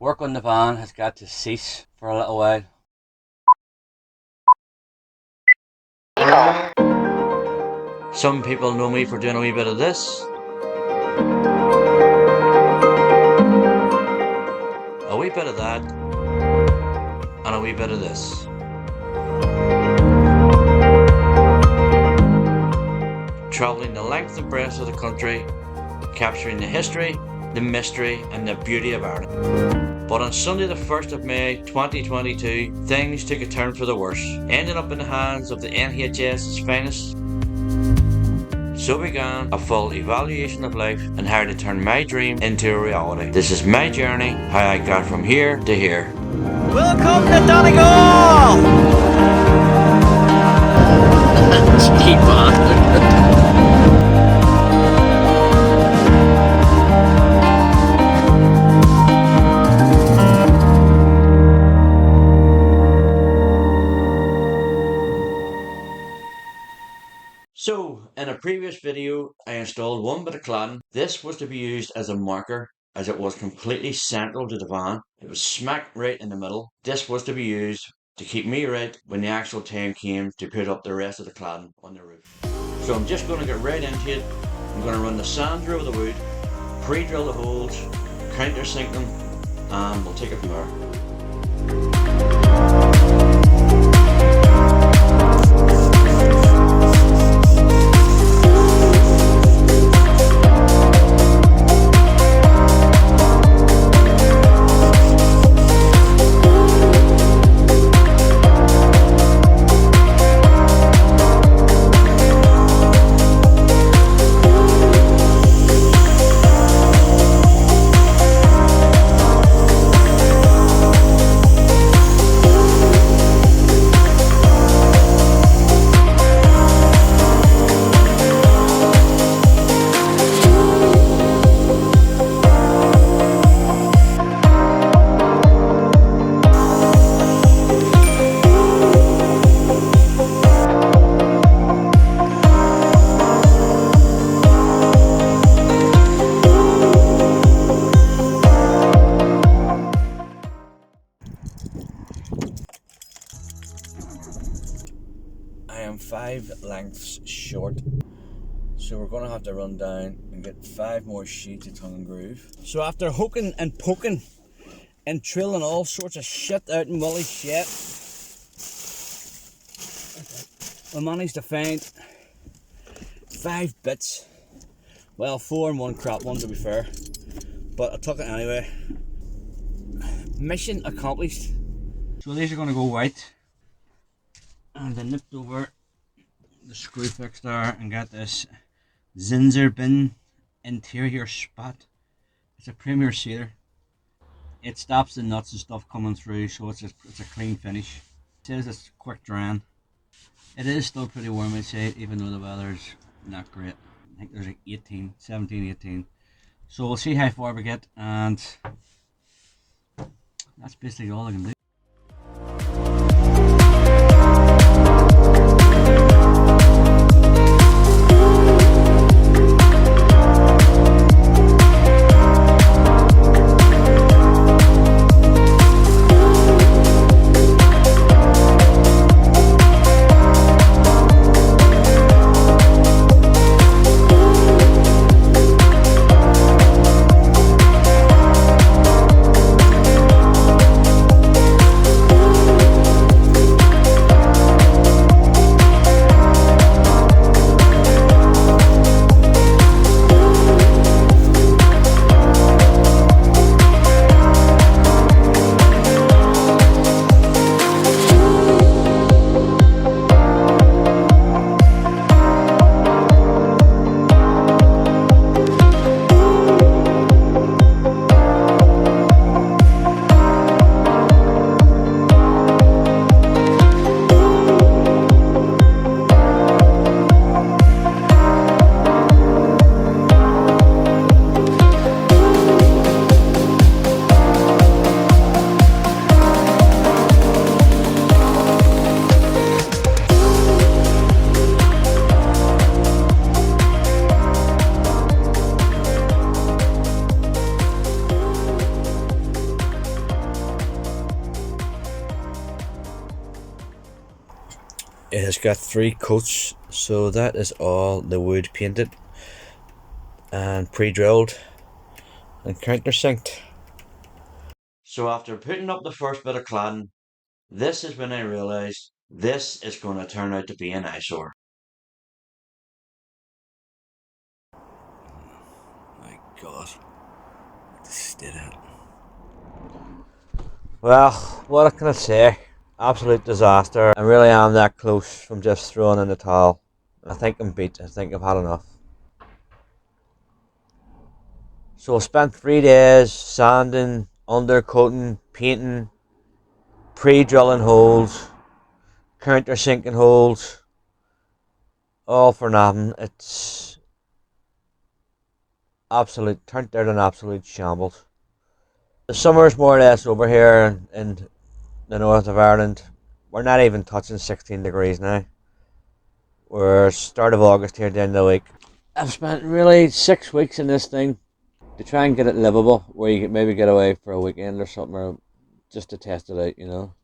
Work on the van has got to cease for a little while. Some people know me for doing a wee bit of this, a wee bit of that, and a wee bit of this. Travelling the length and breadth of the country, capturing the history, the mystery and the beauty of Ireland. But on Sunday the 1st of May 2022, things took a turn for the worse, ending up in the hands of the NHS's finest. So began a full evaluation of life and how to turn my dream into a reality. This is my journey, how I got from here to here. Welcome to Donegal! Cheap man. So, in a previous video, I installed one bit of cladding. This was to be used as a marker, as it was completely central to the van. It was smack right in the middle. This was to be used to keep me right when the actual time came to put up the rest of the cladding on the roof. So I'm just going to get right into it. I'm going to run the sand through the wood, pre-drill the holes, countersink them, and we'll take it from there. I am 5 lengths short, so we're going to have to run down and get 5 more sheets of tongue and groove. So after hooking and poking and drilling all sorts of shit out in Willy's shit, we managed to find 5 bits. Well, 4 and 1 crap one to be fair, but I took it anyway. Mission accomplished. So these are going to go white. And I nipped over the screw fix there and got this Zinzer bin interior spot. It's a premier sealer. It stops the nuts and stuff coming through, so it's a clean finish. It says it's quick drying. It is still pretty warm outside, even though the weather's not great. I think there's like 17, 18. So we'll see how far we get, and that's basically all I can do. It has got 3 coats, so that is all the wood painted and pre-drilled and countersinked. So after putting up the first bit of cladding, this is when I realised this is going to turn out to be an eyesore. My God, the state of it. Well, what can I say? Absolute disaster. I really am that close from just throwing in the towel. I think I'm beat. I think I've had enough. So I spent 3 days sanding, undercoating, painting, pre-drilling holes, countersinking holes, all for nothing. It's turned out an absolute shambles. The summer's more or less over here in the north of Ireland. We're not even touching 16 degrees now. We're start of August here at the end of the week. I've spent really 6 weeks in this thing to try and get it livable, where you could maybe get away for a weekend or something, or just to test it out, you know.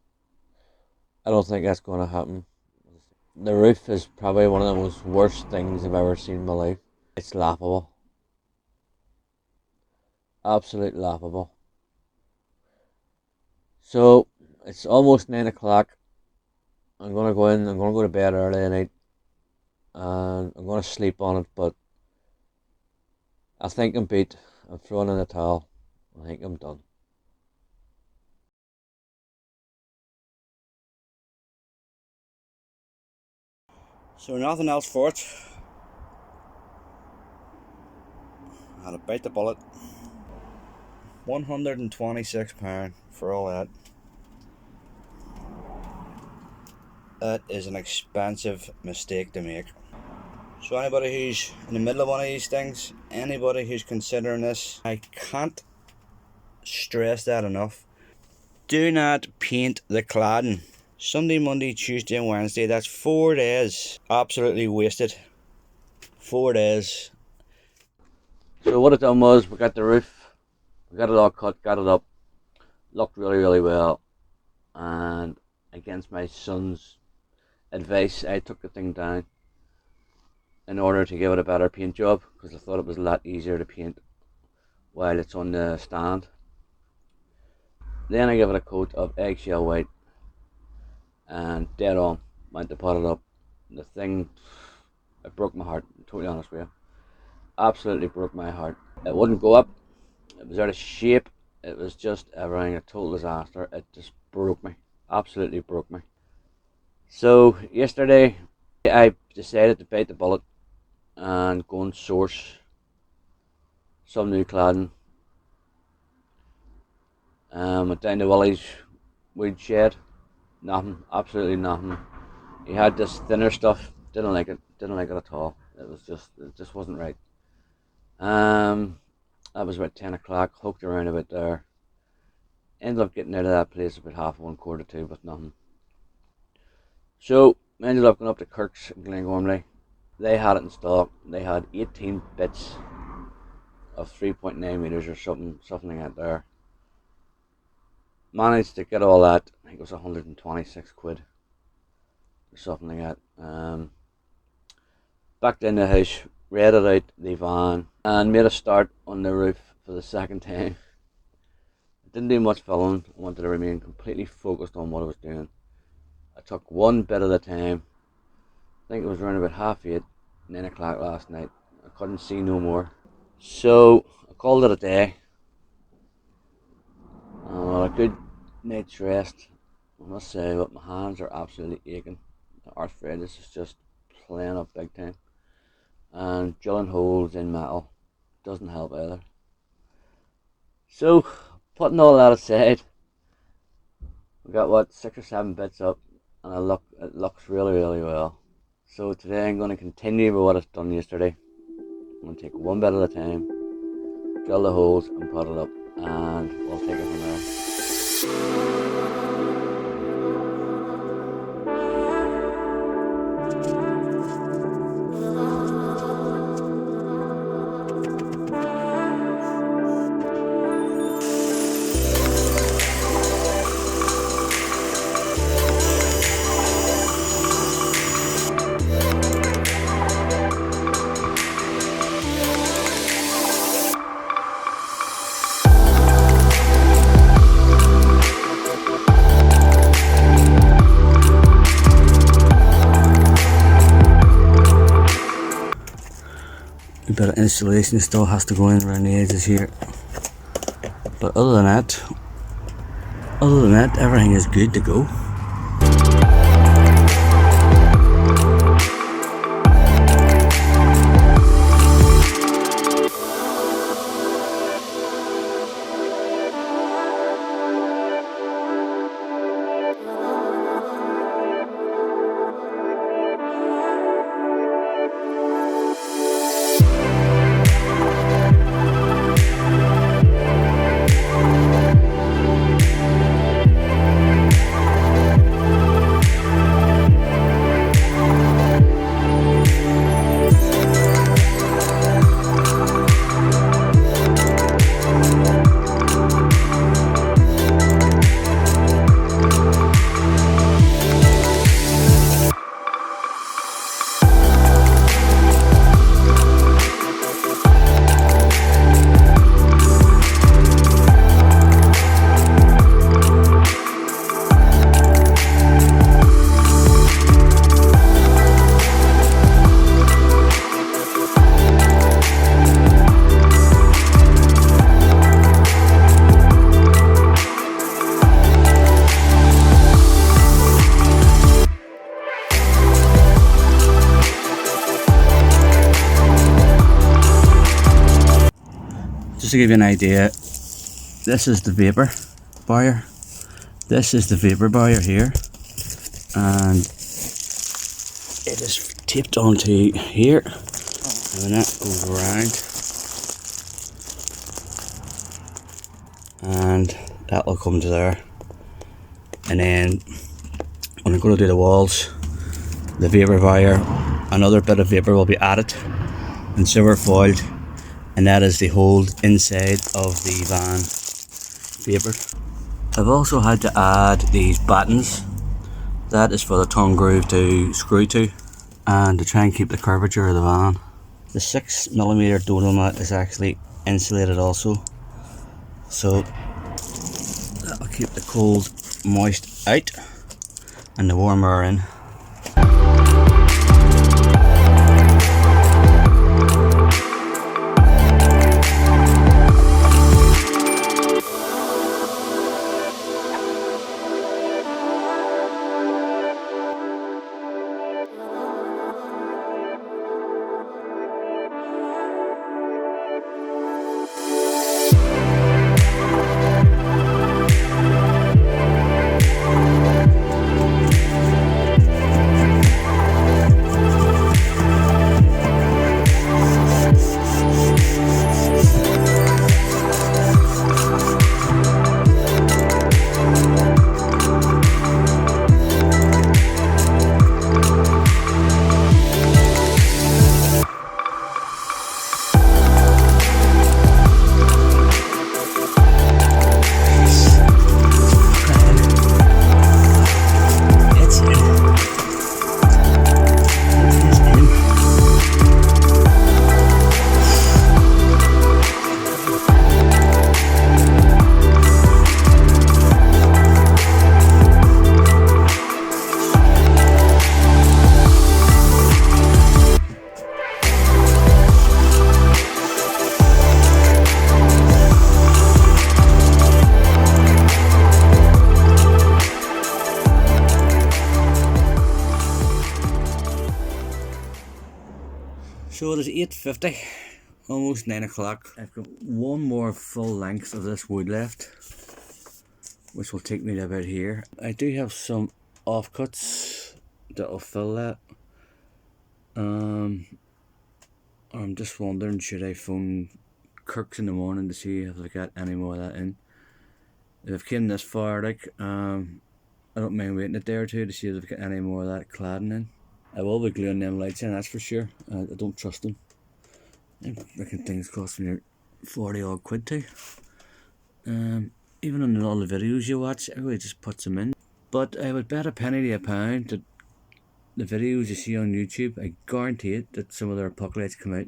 I don't think that's going to happen. The roof is probably one of the most worst things I've ever seen in my life. It's laughable. Absolute laughable. So, it's almost 9 o'clock. I'm going to go in, I'm going to go to bed early tonight, and I'm going to sleep on it, but I think I'm beat. I'm throwing in the towel. I think I'm done. So nothing else for it. I had to bite the bullet. £126 for all that. That is an expensive mistake to make. So anybody who's in the middle of one of these things, anybody who's considering this, I can't stress that enough. Do not paint the cladding. Sunday, Monday, Tuesday and Wednesday, that's 4 days. Absolutely wasted. 4 days. So what it done was, we got the roof, we got it all cut, got it up, looked really, really well. And against my son's advice, I took the thing down in order to give it a better paint job, because I thought it was a lot easier to paint while it's on the stand. Then I gave it a coat of eggshell white, and dead on went to put it up. The thing, it broke my heart, to be totally honest with you. Absolutely broke my heart. It wouldn't go up, it was out of shape, it was just everything, a total disaster. It just broke me, absolutely broke me. So yesterday I decided to bite the bullet and go and source some new cladding. Went down to Willie's wood shed, nothing, absolutely nothing. He had this thinner stuff, didn't like it at all. It just wasn't right. That was about 10 o'clock, hooked around a bit there. Ended up getting out of that place about 1:30, 1:45 with nothing. So ended up going up to Kirk's in Glengormley. They had it in stock. They had 18 bits of 3.9 meters or something like that there. Managed to get all that. I think it was 126 quid or something like that. Back in the house, readied out the van and made a start on the roof for the second time. Didn't do much filling. I wanted to remain completely focused on what I was doing. I took one bit at a time. I think it was around about 8:30, 9 o'clock last night. I couldn't see no more. So I called it a day. A good night's rest, I must say, but my hands are absolutely aching. The arthritis is just playing up big time. And drilling holes in metal doesn't help either. So, putting all that aside, we got what, 6 or 7 bits up, and it looks really, really well. So today I'm going to continue with what I've done yesterday. I'm going to take one bit at a time, drill the holes and put it up, and we'll take it from there. bit of insulation still has to go in around the edges here, but other than that everything is good to go. Just to give you an idea, this is the vapor barrier. This is the vapor barrier here, and it is taped onto here, and then that goes around, and that will come to there. And then when I'm going to do the walls, the vapor barrier, another bit of vapor will be added and silver foiled, and that is the hold inside of the van vapor. I've also had to add these battens. That is for the tongue groove to screw to, and to try and keep the curvature of the van. The 6mm donor mat is actually insulated also, so that will keep the cold moist out and the warm air in. So it is 8:50, almost 9 o'clock. I've got one more full length of this wood left, which will take me to about here. I do have some offcuts that will fill that. I'm just wondering, should I phone Kirk's in the morning to see if I got any more of that in. If I've came this far, like, I don't mind waiting a day or two to see if I've got any more of that cladding in. I will be gluing them lights in, that's for sure. I don't trust them. I reckon things cost me 40 odd quid too. Even on all the videos you watch, everybody just puts them in. But I would bet a penny to a pound that the videos you see on YouTube, I guarantee it, that some of their puck lights come out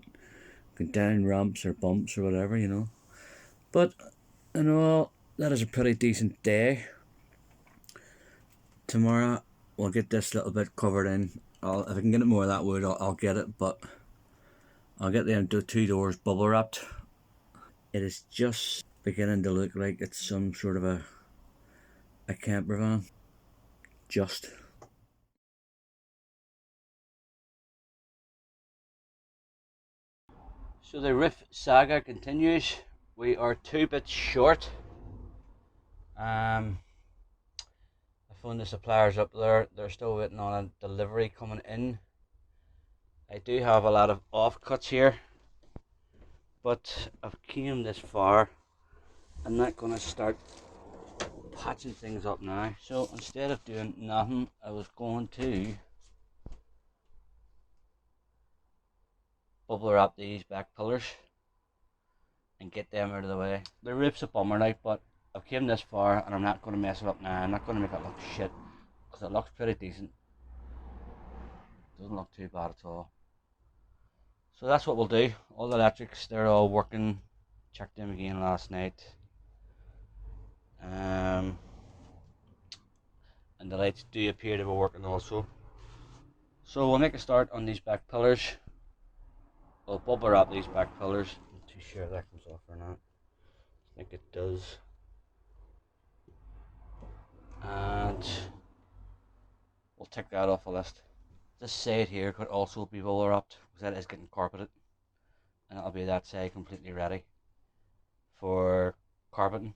going down ramps or bumps or whatever, you know. But in all, that is a pretty decent day. Tomorrow we'll get this little bit covered in. If I can get it more of that wood, I'll get it, but I'll get the two doors bubble wrapped. It is just beginning to look like it's some sort of a camper van. Just. So the roof saga continues. We are 2 bits short. I phoned the suppliers up there. They're still waiting on a delivery coming in. I do have a lot of offcuts here, but I've came this far. I'm not going to start patching things up now. So instead of doing nothing, I was going to bubble wrap these back pillars and get them out of the way. The roof's a bummer now, but I've came this far and I'm not going to mess it up now. I'm not going to make it look shit, because it looks pretty decent. Doesn't look too bad at all. So that's what we'll do. All the electrics, they're all working. Checked them again last night. And the lights do appear to be working also. So we'll make a start on these back pillars. We'll bubble wrap these back pillars. I'm not too sure if that comes off or not. I think it does. And we'll tick that off the list. This side here could also be bubble wrapped, because that is getting carpeted, and it'll be that side completely ready for carpeting.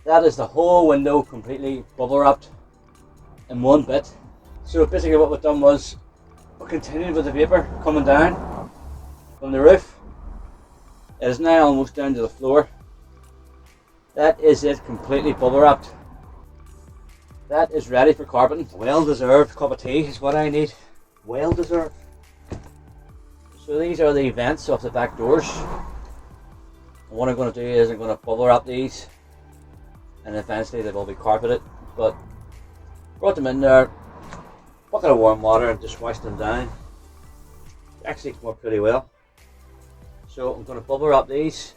That is the whole window completely bubble wrapped in one bit. So basically what we've done was we continued with the vapour coming down from the roof. It is now almost down to the floor. That is it, completely bubble wrapped. That is ready for carpeting. Well deserved cup of tea is what I need. Well deserved. So these are the vents of the back doors. And what I'm going to do is I'm going to bubble wrap these, and eventually they will be carpeted. But brought them in there, bucket of warm water, and just washed them down. They actually come up pretty well. So I'm going to bubble wrap these,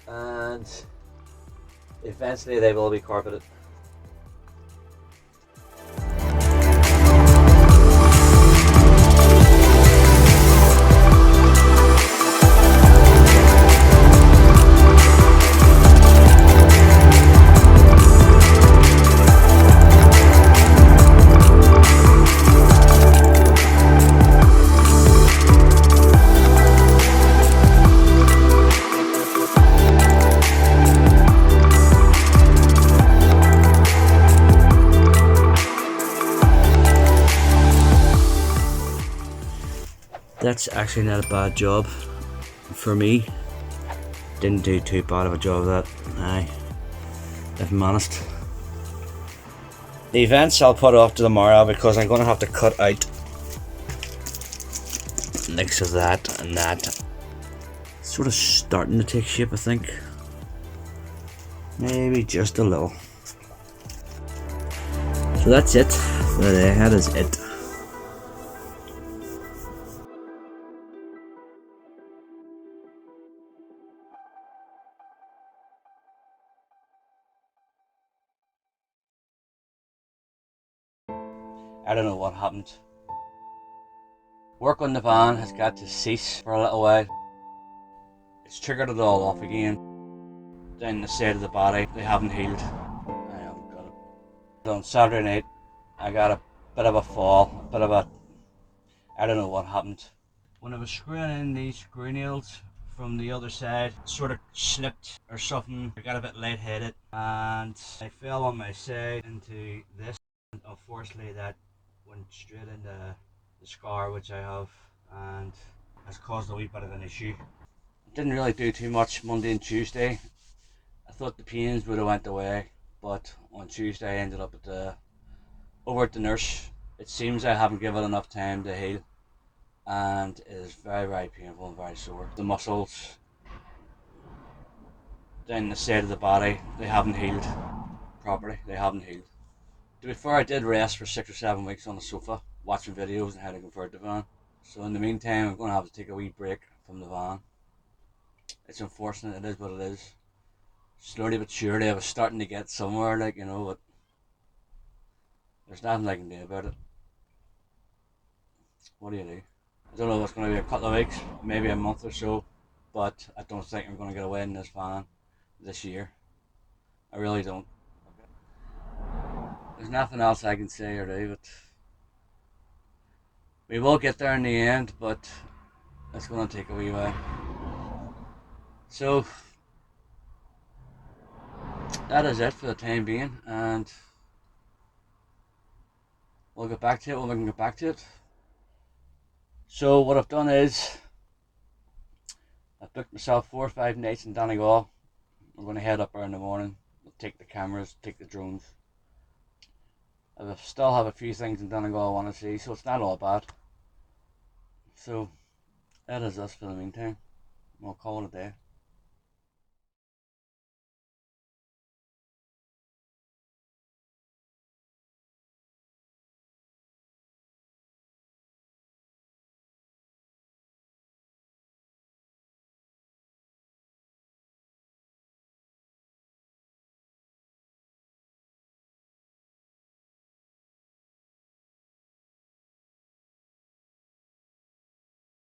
and eventually they will be carpeted. That's actually not a bad job for me. Didn't do too bad of a job of that. Aye, if I'm honest. The events I'll put off to tomorrow, because I'm going to have to cut out mix of that and that. It's sort of starting to take shape, I think. Maybe just a little. So that's it for the day. That is it. I don't know what happened. Work on the van has got to cease for a little while. It's triggered it all off again. Down the side of the body, they haven't healed. I haven't got it. On Saturday night, I got a bit of a fall, I don't know what happened. When I was screwing in these screw nails from the other side, it sort of slipped or something. I got a bit lightheaded and I fell on my side into this. And unfortunately, that went straight into the scar which I have and has caused a wee bit of an issue. Didn't really do too much Monday and Tuesday. I thought the pains would have went away, but on Tuesday I ended up over at the nurse. It seems I haven't given enough time to heal, and it is very, very painful and very sore. The muscles down the side of the body, they haven't healed properly. They haven't healed. To be fair, I did rest for 6 or 7 weeks on the sofa, watching videos on how to convert the van. So in the meantime, I'm going to have to take a wee break from the van. It's unfortunate, it is what it is. Slowly but surely, I was starting to get somewhere, like, you know, but there's nothing I can do about it. What do you do? I don't know if it's going to be a couple of weeks, maybe a month or so, but I don't think I'm going to get away in this van this year. I really don't. There's nothing else I can say or do, but we will get there in the end, but it's going to take a wee while. So that is it for the time being, and we'll get back to it when we can get back to it. So what I've done is I've booked myself 4 or 5 nights in Donegal. We're going to head up there in the morning. We'll take the cameras, take the drones. I still have a few things in Donegal I want to see, so it's not all bad. So that is us for the meantime. We'll call it a day.